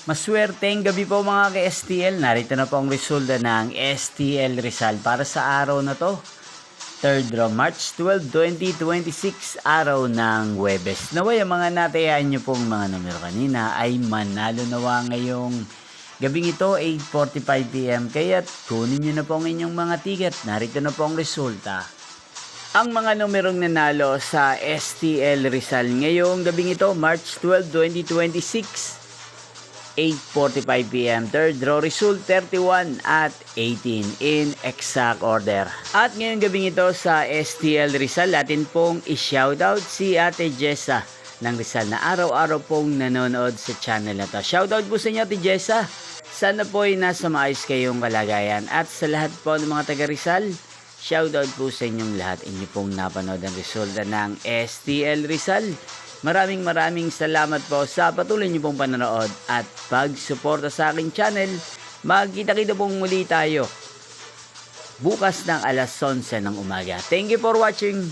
Maswerteng gabi po mga ka-STL. Narito na po ang resulta ng STL Rizal para sa araw na to. 3rd March 12, 2026, araw ng Huwebes. Naway ang mga natayaan nyo pong mga numero kanina ay manalo nawa ngayong gabing ito, 8:45 PM. Kaya't kunin nyo na po ang inyong mga ticket. Narito na po ang resulta. Ang mga numerong nanalo sa STL Rizal ngayong gabing ito, March 12, 2026, 8:45 PM. Third draw result 31 at 18 in exact order. At ngayong gabing ito sa STL Rizal, atin pong i-shoutout si Ate Jessa ng Rizal na araw-araw pong nanonood sa channel na to. Shoutout po sa inyo, Ate Jessa. Sana po ay nasa maayos kayong kalagayan. At sa lahat po ng mga taga Rizal, shoutout po sa inyong lahat. Inyo pong napanood ang resulta ng STL Rizal. Maraming salamat po sa patuloy niyo pong panonood at pagsuporta sa aking channel. Magkita-kita pong muli tayo bukas ng alas 11 ng umaga. Thank you for watching.